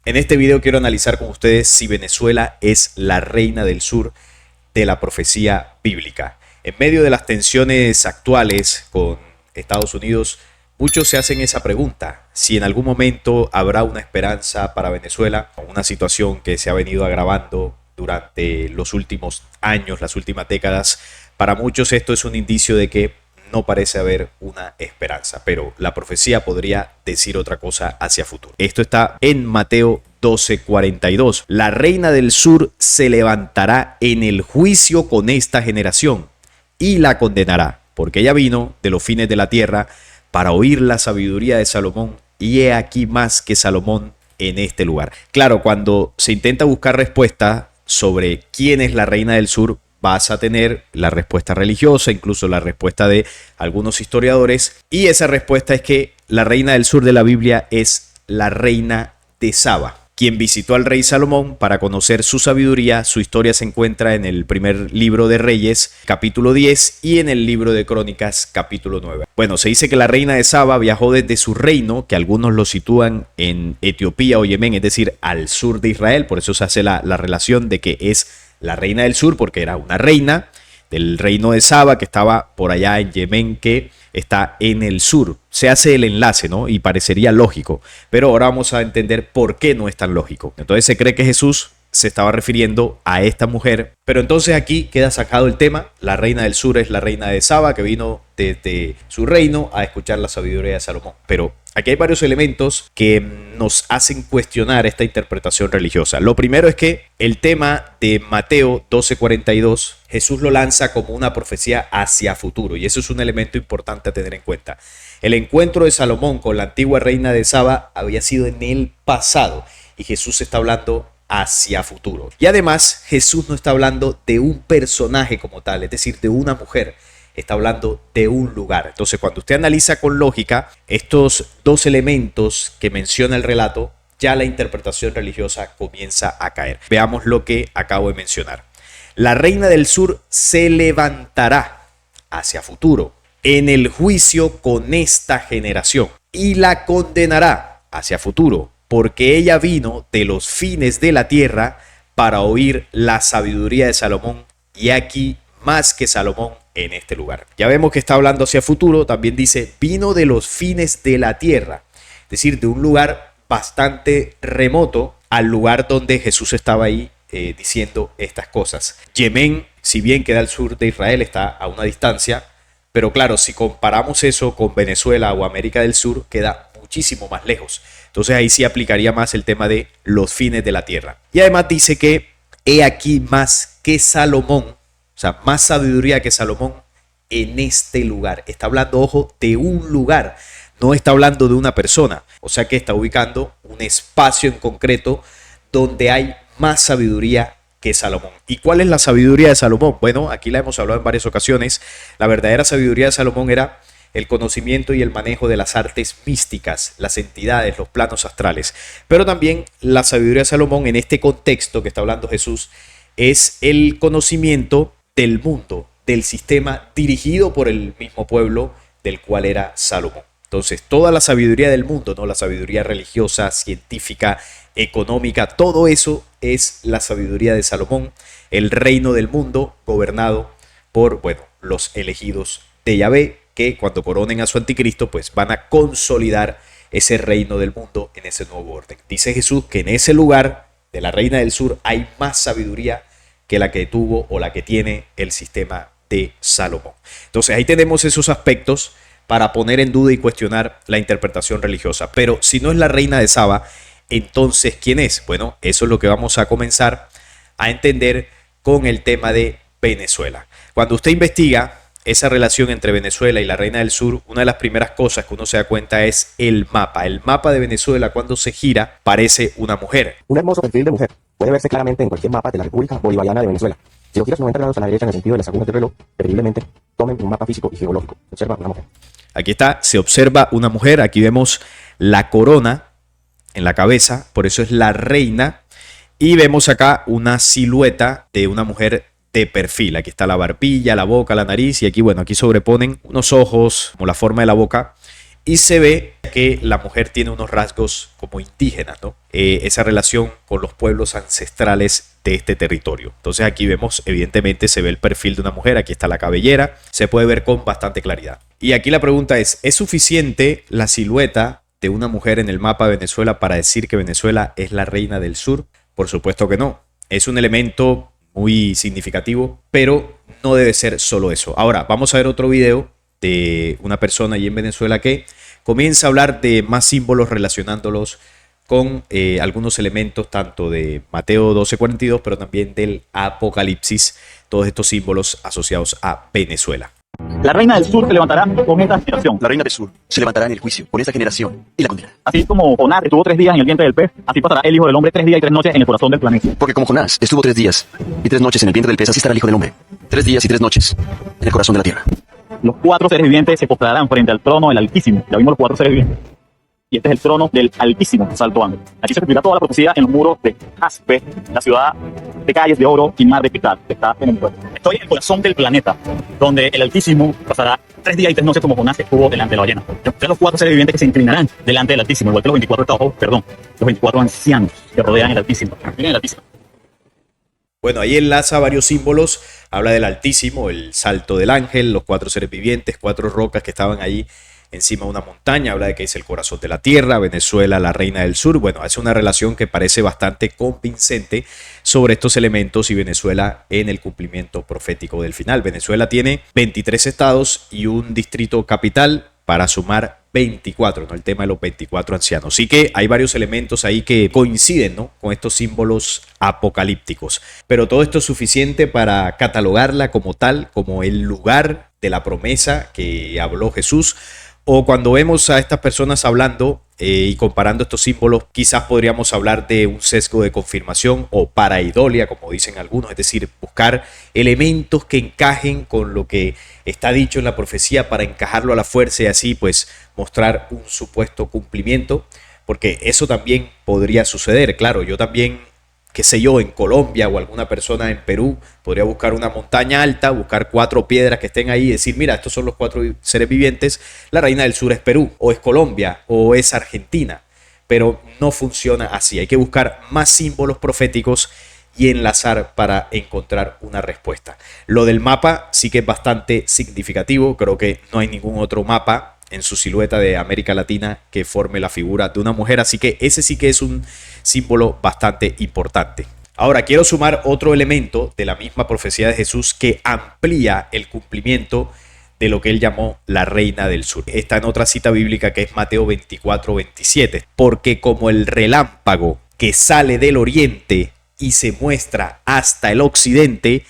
En este video quiero analizar con ustedes si Venezuela es la reina del sur de la profecía bíblica. En medio de las tensiones actuales con Estados Unidos, muchos se hacen esa pregunta, si en algún momento habrá una esperanza para Venezuela, una situación que se ha venido agravando durante los últimos años, las últimas décadas. Para muchos esto es un indicio de que no parece haber una esperanza, pero la profecía podría decir otra cosa hacia futuro. Esto está en Mateo 12:42. La reina del sur se levantará en el juicio con esta generación y la condenará, porque ella vino de los fines de la tierra para oír la sabiduría de Salomón, y he aquí más que Salomón en este lugar. Claro, cuando se intenta buscar respuesta sobre quién es la reina del sur, vas a tener la respuesta religiosa, incluso la respuesta de algunos historiadores, y esa respuesta es que la reina del sur de la Biblia es la reina de Saba, quien visitó al rey Salomón para conocer su sabiduría. Su historia se encuentra en el primer libro de Reyes, capítulo 10, y en el libro de Crónicas, capítulo 9. Bueno, se dice que la reina de Saba viajó desde su reino, que algunos lo sitúan en Etiopía o Yemen, es decir, al sur de Israel. Por eso se hace la relación de que es la reina del sur, porque era una reina del reino de Saba que estaba por allá en Yemen, que está en el sur. Se hace el enlace, ¿no? Y parecería lógico, pero ahora vamos a entender por qué no es tan lógico. Entonces se cree que Jesús se estaba refiriendo a esta mujer, pero entonces aquí queda sacado el tema. La reina del sur es la reina de Saba, que vino desde su reino a escuchar la sabiduría de Salomón. Pero aquí hay varios elementos que nos hacen cuestionar esta interpretación religiosa. Lo primero es que el tema de Mateo 12:42, Jesús lo lanza como una profecía hacia futuro, y eso es un elemento importante a tener en cuenta. El encuentro de Salomón con la antigua reina de Saba había sido en el pasado, y Jesús está hablando hacia futuro. Y además, Jesús no está hablando de un personaje como tal, es decir, de una mujer. Está hablando de un lugar. Entonces, cuando usted analiza con lógica estos dos elementos que menciona el relato, ya la interpretación religiosa comienza a caer. Veamos lo que acabo de mencionar. La reina del sur se levantará hacia futuro en el juicio con esta generación y la condenará hacia futuro, porque ella vino de los fines de la tierra para oír la sabiduría de Salomón, y aquí más que Salomón en este lugar. Ya vemos que está hablando hacia futuro. También dice, vino de los fines de la tierra, es decir, de un lugar bastante remoto al lugar donde Jesús estaba ahí diciendo estas cosas. Yemen, si bien queda al sur de Israel, está a una distancia, pero claro, si comparamos eso con Venezuela o América del Sur, queda muchísimo más lejos. Entonces ahí sí aplicaría más el tema de los fines de la tierra. Y además dice que he aquí más que Salomón, o sea, más sabiduría que Salomón en este lugar. Está hablando, ojo, de un lugar, no está hablando de una persona. O sea que está ubicando un espacio en concreto donde hay más sabiduría que Salomón. ¿Y cuál es la sabiduría de Salomón? Bueno, aquí la hemos hablado en varias ocasiones. La verdadera sabiduría de Salomón era el conocimiento y el manejo de las artes místicas, las entidades, los planos astrales. Pero también la sabiduría de Salomón en este contexto que está hablando Jesús es el conocimiento del mundo, del sistema dirigido por el mismo pueblo del cual era Salomón. Entonces, toda la sabiduría del mundo, ¿no? La sabiduría religiosa, científica, económica, todo eso es la sabiduría de Salomón, el reino del mundo gobernado por, bueno, los elegidos de Yahvé, que cuando coronen a su anticristo, pues van a consolidar ese reino del mundo en ese nuevo orden. Dice Jesús que en ese lugar de la reina del sur hay más sabiduría que la que tuvo o la que tiene el sistema de Salomón. Entonces ahí tenemos esos aspectos para poner en duda y cuestionar la interpretación religiosa. Pero si no es la reina de Saba, entonces ¿quién es? Bueno, eso es lo que vamos a comenzar a entender con el tema de Venezuela. Cuando usted investiga esa relación entre Venezuela y la reina del sur, una de las primeras cosas que uno se da cuenta es el mapa. El mapa de Venezuela, cuando se gira, parece una mujer. Un hermoso perfil de mujer puede verse claramente en cualquier mapa de la República Bolivariana de Venezuela. Si lo giras 90 grados a la derecha en el sentido de las agujas del reloj, preferiblemente tomen un mapa físico y geológico. Observa una mujer. Aquí está, se observa una mujer. Aquí vemos la corona en la cabeza, por eso es la reina. Y vemos acá una silueta de una mujer de perfil. Aquí está la barbilla, la boca, la nariz, y aquí, bueno, aquí sobreponen unos ojos como la forma de la boca, y se ve que la mujer tiene unos rasgos como indígenas, ¿no? Esa relación con los pueblos ancestrales de este territorio. Entonces aquí vemos, evidentemente se ve el perfil de una mujer, aquí está la cabellera, se puede ver con bastante claridad. Y aquí la pregunta ¿es suficiente la silueta de una mujer en el mapa de Venezuela para decir que Venezuela es la reina del sur? Por supuesto que no. Es un elemento muy significativo, pero no debe ser solo eso. Ahora, vamos a ver otro video de una persona allí en Venezuela que comienza a hablar de más símbolos relacionándolos con algunos elementos tanto de Mateo 12:42, pero también del Apocalipsis, todos estos símbolos asociados a Venezuela. La reina del sur se levantará con esta generación. La reina del sur se levantará en el juicio por esta generación y la condenará. Así como Jonás estuvo 3 días en el vientre del pez, así pasará el Hijo del Hombre 3 días y 3 noches en el corazón del planeta. Porque como Jonás estuvo 3 días y 3 noches en el vientre del pez, así estará el Hijo del Hombre 3 días y 3 noches en el corazón de la tierra. Los 4 seres vivientes se postrarán frente al trono del Altísimo. Ya vimos los 4 seres vivientes. Y este es el trono del Altísimo, Salto Ángel. Aquí se cumplirá toda la profecía en los muros de Jaspe, la ciudad de calles de oro y mar de cristal, que está en el pueblo. Estoy en el corazón del planeta, donde el Altísimo pasará 3 días y 3 noches como Jonás estuvo delante de la ballena. Entonces los 4 seres vivientes que se inclinarán delante del Altísimo, igual que los 24 ancianos que rodean el Altísimo. Miren el Altísimo. Bueno, ahí enlaza varios símbolos, habla del Altísimo, el salto del ángel, los 4 seres vivientes, 4 rocas que estaban ahí encima de una montaña, habla de que es el corazón de la tierra, Venezuela, la reina del sur. Bueno, hace una relación que parece bastante convincente sobre estos elementos y Venezuela en el cumplimiento profético del final. Venezuela tiene 23 estados y un distrito capital para sumar 24, ¿no? El tema de los 24 ancianos. Sí que hay varios elementos ahí que coinciden, ¿no?, con estos símbolos apocalípticos. Pero todo esto es suficiente para catalogarla como tal, como el lugar de la promesa que habló Jesús. O cuando vemos a estas personas hablando y comparando estos símbolos, quizás podríamos hablar de un sesgo de confirmación o paraidolia, como dicen algunos, es decir, buscar elementos que encajen con lo que está dicho en la profecía para encajarlo a la fuerza y así pues mostrar un supuesto cumplimiento, porque eso también podría suceder. Claro, yo también, qué sé yo, en Colombia o alguna persona en Perú podría buscar una montaña alta, buscar 4 piedras que estén ahí y decir, mira, estos son los 4 seres vivientes, la reina del sur es Perú, o es Colombia, o es Argentina, pero no funciona así. Hay que buscar más símbolos proféticos y enlazar para encontrar una respuesta. Lo del mapa sí que es bastante significativo, creo que no hay ningún otro mapa en su silueta de América Latina que forme la figura de una mujer, así que ese sí que es un símbolo bastante importante. Ahora quiero sumar otro elemento de la misma profecía de Jesús que amplía el cumplimiento de lo que él llamó la reina del sur. Está en otra cita bíblica que es Mateo 24:27, porque como el relámpago que sale del oriente y se muestra hasta el occidente,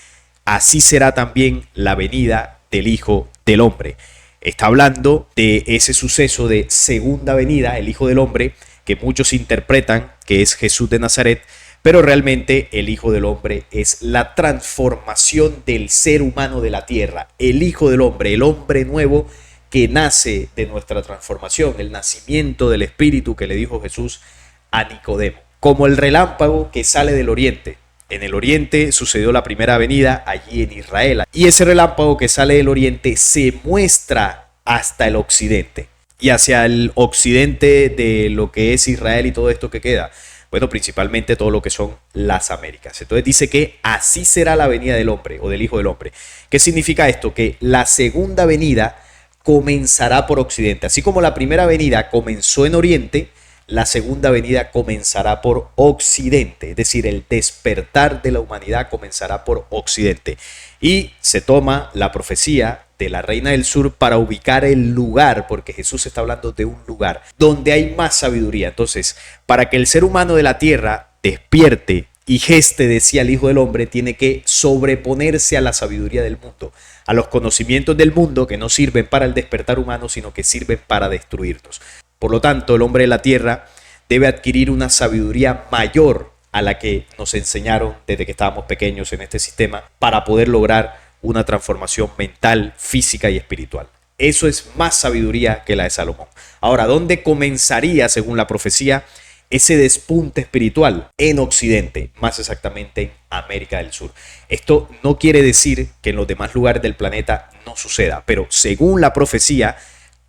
así será también la venida del Hijo del Hombre. Está hablando de ese suceso de segunda venida, el Hijo del Hombre, que muchos interpretan que es Jesús de Nazaret, pero realmente el Hijo del Hombre es la transformación del ser humano de la tierra. El Hijo del Hombre, el hombre nuevo que nace de nuestra transformación, el nacimiento del Espíritu que le dijo Jesús a Nicodemo. Como el relámpago que sale del oriente. En el oriente sucedió la primera venida allí en Israel. Y ese relámpago que sale del oriente se muestra hasta el occidente. Y hacia el occidente de lo que es Israel y todo esto que queda, bueno, principalmente todo lo que son las Américas. Entonces dice que así será la venida del hombre o del Hijo del Hombre. ¿Qué significa esto? Que la segunda venida comenzará por occidente. Así como la primera venida comenzó en oriente, la segunda venida comenzará por occidente, es decir, el despertar de la humanidad comenzará por occidente. Y se toma la profecía de la reina del sur para ubicar el lugar, porque Jesús está hablando de un lugar donde hay más sabiduría. Entonces, para que el ser humano de la tierra despierte y geste, decía el Hijo del Hombre, tiene que sobreponerse a la sabiduría del mundo, a los conocimientos del mundo que no sirven para el despertar humano, sino que sirven para destruirnos. Por lo tanto, el hombre de la tierra debe adquirir una sabiduría mayor a la que nos enseñaron desde que estábamos pequeños en este sistema para poder lograr una transformación mental, física y espiritual. Eso es más sabiduría que la de Salomón. Ahora, ¿dónde comenzaría, según la profecía, ese despunte espiritual? En Occidente, más exactamente en América del Sur. Esto no quiere decir que en los demás lugares del planeta no suceda, pero según la profecía,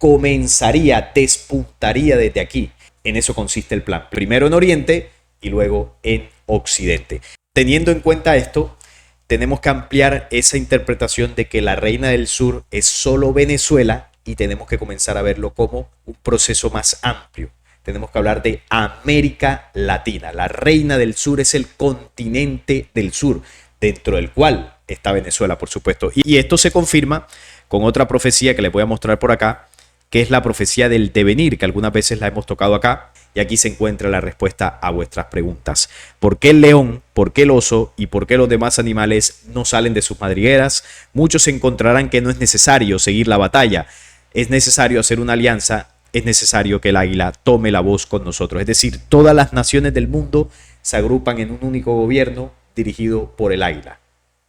comenzaría, despuntaría desde aquí. En eso consiste el plan. Primero en Oriente y luego en Occidente. Teniendo en cuenta esto, tenemos que ampliar esa interpretación de que la reina del sur es solo Venezuela y tenemos que comenzar a verlo como un proceso más amplio. Tenemos que hablar de América Latina. La reina del sur es el continente del sur, dentro del cual está Venezuela, por supuesto. Y esto se confirma con otra profecía que les voy a mostrar por acá, que es la profecía del devenir, que algunas veces la hemos tocado acá. Y aquí se encuentra la respuesta a vuestras preguntas. ¿Por qué el león, por qué el oso y por qué los demás animales no salen de sus madrigueras? Muchos encontrarán que no es necesario seguir la batalla. Es necesario hacer una alianza. Es necesario que el águila tome la voz con nosotros. Es decir, todas las naciones del mundo se agrupan en un único gobierno dirigido por el águila,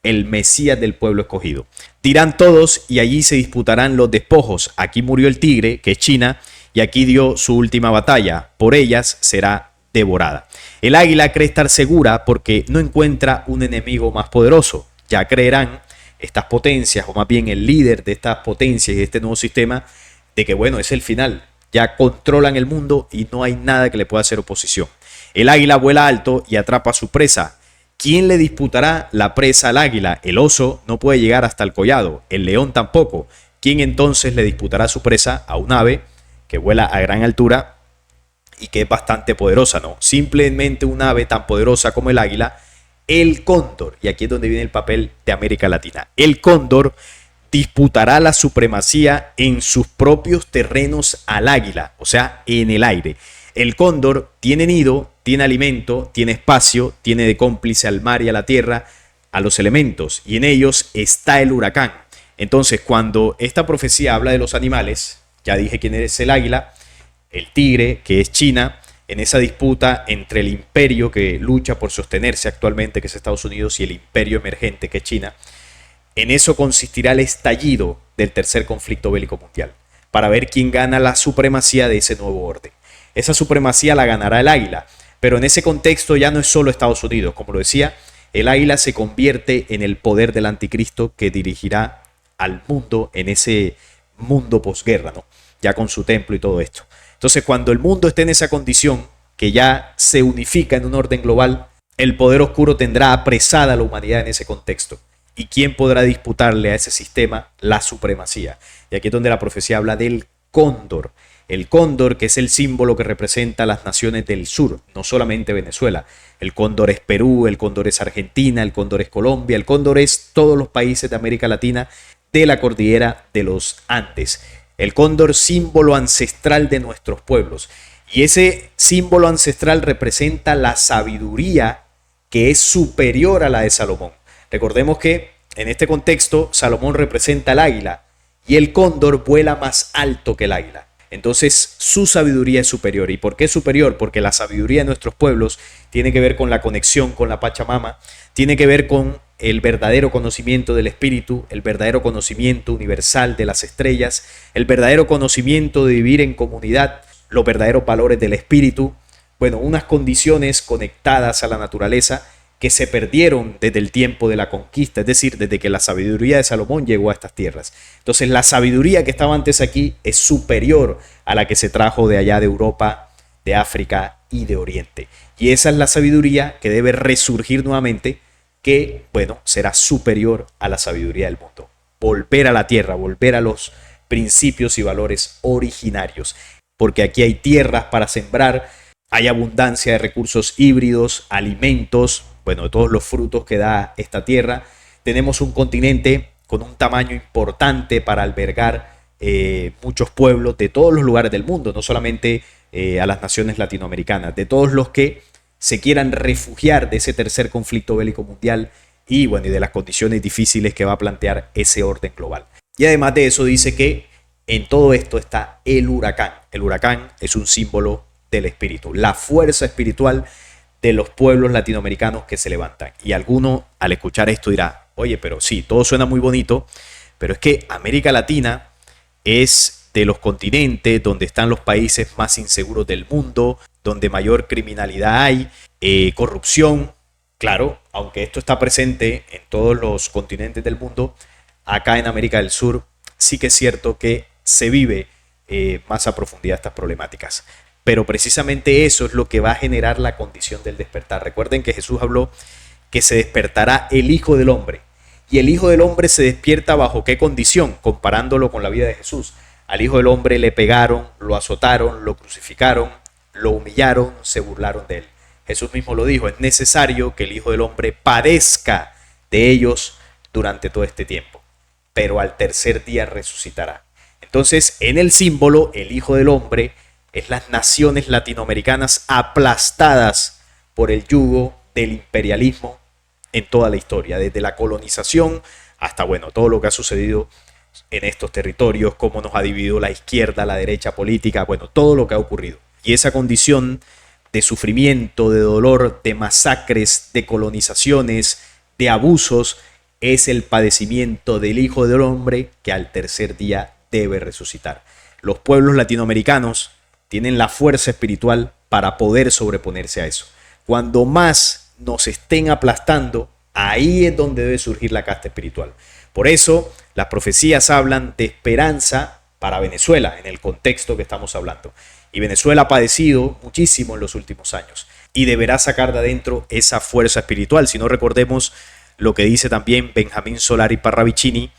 el Mesías del pueblo escogido. Dirán todos y allí se disputarán los despojos. Aquí murió el tigre, que es China, y aquí dio su última batalla. Por ellas será devorada. El águila cree estar segura porque no encuentra un enemigo más poderoso. Ya creerán estas potencias, o más bien el líder de estas potencias y de este nuevo sistema, de que bueno, es el final. Ya controlan el mundo y no hay nada que le pueda hacer oposición. El águila vuela alto y atrapa a su presa. ¿Quién le disputará la presa al águila? El oso no puede llegar hasta el collado, el león tampoco. ¿Quién entonces le disputará su presa a un ave que vuela a gran altura y que es bastante poderosa? No, simplemente un ave tan poderosa como el águila, el cóndor. Y aquí es donde viene el papel de América Latina. El cóndor disputará la supremacía en sus propios terrenos al águila, o sea, en el aire. El cóndor tiene nido, tiene alimento, tiene espacio, tiene de cómplice al mar y a la tierra, a los elementos, y en ellos está el huracán. Entonces, cuando esta profecía habla de los animales, ya dije quién es el águila, el tigre, que es China, en esa disputa entre el imperio que lucha por sostenerse actualmente, que es Estados Unidos, y el imperio emergente, que es China. En eso consistirá el estallido del tercer conflicto bélico mundial, para ver quién gana la supremacía de ese nuevo orden. Esa supremacía la ganará el águila, pero en ese contexto ya no es solo Estados Unidos. Como lo decía, el águila se convierte en el poder del anticristo que dirigirá al mundo en ese mundo posguerra, ¿no? Ya con su templo y todo esto. Entonces, cuando el mundo esté en esa condición, que ya se unifica en un orden global, el poder oscuro tendrá apresada a la humanidad en ese contexto. ¿Y quién podrá disputarle a ese sistema la supremacía? Y aquí es donde la profecía habla del cóndor. El cóndor, que es el símbolo que representa a las naciones del sur, no solamente Venezuela. El cóndor es Perú, el cóndor es Argentina, el cóndor es Colombia, el cóndor es todos los países de América Latina de la cordillera de los Andes. El cóndor, símbolo ancestral de nuestros pueblos. Y ese símbolo ancestral representa la sabiduría que es superior a la de Salomón. Recordemos que en este contexto Salomón representa al águila y el cóndor vuela más alto que el águila. Entonces su sabiduría es superior. ¿Y por qué es superior? Porque la sabiduría de nuestros pueblos tiene que ver con la conexión con la Pachamama, tiene que ver con el verdadero conocimiento del espíritu, el verdadero conocimiento universal de las estrellas, el verdadero conocimiento de vivir en comunidad, los verdaderos valores del espíritu. Bueno, unas condiciones conectadas a la naturaleza que se perdieron desde el tiempo de la conquista, es decir, desde que la sabiduría de Salomón llegó a estas tierras. Entonces, la sabiduría que estaba antes aquí es superior a la que se trajo de allá de Europa, de África y de Oriente. Y esa es la sabiduría que debe resurgir nuevamente, que, bueno, será superior a la sabiduría del mundo. Volver a la tierra, volver a los principios y valores originarios. Porque aquí hay tierras para sembrar, hay abundancia de recursos híbridos, alimentos, bueno, de todos los frutos que da esta tierra. Tenemos un continente con un tamaño importante para albergar muchos pueblos de todos los lugares del mundo, no solamente a las naciones latinoamericanas, de todos los que se quieran refugiar de ese tercer conflicto bélico mundial y, bueno, y de las condiciones difíciles que va a plantear ese orden global. Y además de eso dice que en todo esto está el huracán. El huracán es un símbolo del espíritu, la fuerza espiritual de los pueblos latinoamericanos que se levantan. Y alguno al escuchar esto dirá, oye, pero sí, todo suena muy bonito, pero es que América Latina es de los continentes donde están los países más inseguros del mundo, donde mayor criminalidad hay, corrupción. Claro, aunque esto está presente en todos los continentes del mundo, acá en América del Sur sí que es cierto que se vive más a profundidad estas problemáticas. Pero precisamente eso es lo que va a generar la condición del despertar. Recuerden que Jesús habló que se despertará el Hijo del Hombre. Y el Hijo del Hombre se despierta bajo qué condición, comparándolo con la vida de Jesús. Al Hijo del Hombre le pegaron, lo azotaron, lo crucificaron, lo humillaron, se burlaron de él. Jesús mismo lo dijo, es necesario que el Hijo del Hombre padezca de ellos durante todo este tiempo, pero al tercer día resucitará. Entonces, en el símbolo, el Hijo del Hombre es las naciones latinoamericanas aplastadas por el yugo del imperialismo en toda la historia, desde la colonización hasta, bueno, todo lo que ha sucedido en estos territorios, cómo nos ha dividido la izquierda, la derecha política, bueno, todo lo que ha ocurrido. Y esa condición de sufrimiento, de dolor, de masacres, de colonizaciones, de abusos, es el padecimiento del Hijo del Hombre que al tercer día debe resucitar. Los pueblos latinoamericanos tienen la fuerza espiritual para poder sobreponerse a eso. Cuando más nos estén aplastando, ahí es donde debe surgir la casta espiritual. Por eso las profecías hablan de esperanza para Venezuela en el contexto que estamos hablando. Y Venezuela ha padecido muchísimo en los últimos años y deberá sacar de adentro esa fuerza espiritual. Si no, recordemos lo que dice también Benjamín Solari Parravicini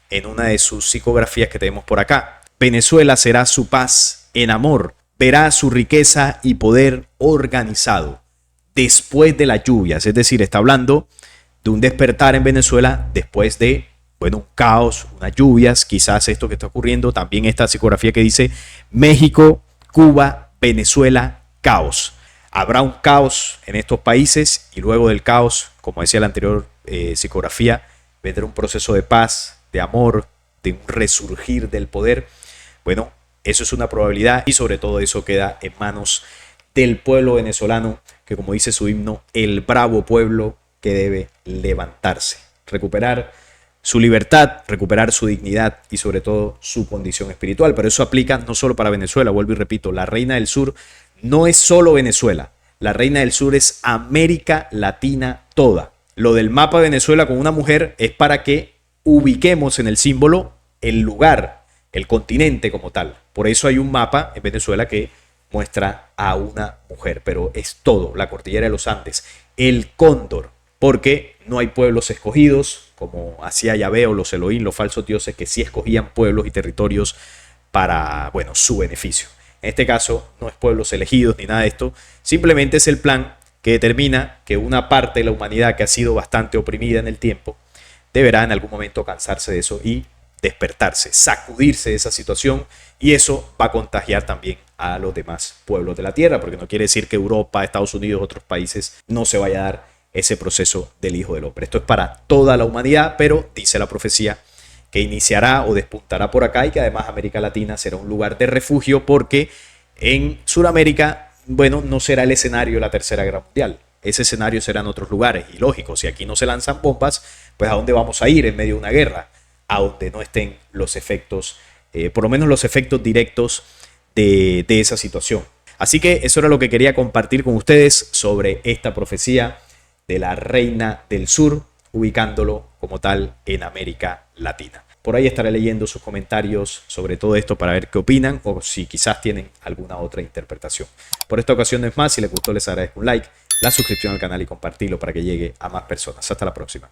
en una de sus psicografías que tenemos por acá. Venezuela será su paz en amor, verá su riqueza y poder organizado después de las lluvias. Es decir, está hablando de un despertar en Venezuela después de, bueno, un caos, unas lluvias, quizás esto que está ocurriendo. También esta psicografía que dice México, Cuba, Venezuela, caos. Habrá un caos en estos países y luego del caos, como decía la anterior psicografía, vendrá un proceso de paz, de amor, de un resurgir del poder. Bueno, eso es una probabilidad y sobre todo eso queda en manos del pueblo venezolano, que como dice su himno, el bravo pueblo que debe levantarse, recuperar su libertad, recuperar su dignidad y sobre todo su condición espiritual. Pero eso aplica no solo para Venezuela, vuelvo y repito, la Reina del Sur no es solo Venezuela, la Reina del Sur es América Latina toda. Lo del mapa de Venezuela con una mujer es para que ubiquemos en el símbolo el lugar, el continente como tal. Por eso hay un mapa en Venezuela que muestra a una mujer, pero es todo, la cordillera de los Andes, el cóndor, porque no hay pueblos escogidos, como hacía Yahvé o los Elohim, los falsos dioses que sí escogían pueblos y territorios para, bueno, su beneficio. En este caso no es pueblos elegidos ni nada de esto, simplemente es el plan que determina que una parte de la humanidad que ha sido bastante oprimida en el tiempo deberá en algún momento cansarse de eso y despertarse, sacudirse de esa situación, y eso va a contagiar también a los demás pueblos de la tierra, porque no quiere decir que Europa, Estados Unidos, otros países no se vaya a dar ese proceso del Hijo del Hombre. Esto es para toda la humanidad, pero dice la profecía que iniciará o despuntará por acá y que además América Latina será un lugar de refugio porque en Sudamérica, bueno, no será el escenario de la Tercera Guerra Mundial. Ese escenario será en otros lugares y lógico, si aquí no se lanzan bombas, pues ¿a dónde vamos a ir en medio de una guerra? A donde no estén los efectos, por lo menos los efectos directos de esa situación. Así que eso era lo que quería compartir con ustedes sobre esta profecía de la Reina del Sur, ubicándolo como tal en América Latina. Por ahí estaré leyendo sus comentarios sobre todo esto para ver qué opinan o si quizás tienen alguna otra interpretación. Por esta ocasión no es más, si les gustó les agradezco un like, la suscripción al canal y compartirlo para que llegue a más personas. Hasta la próxima.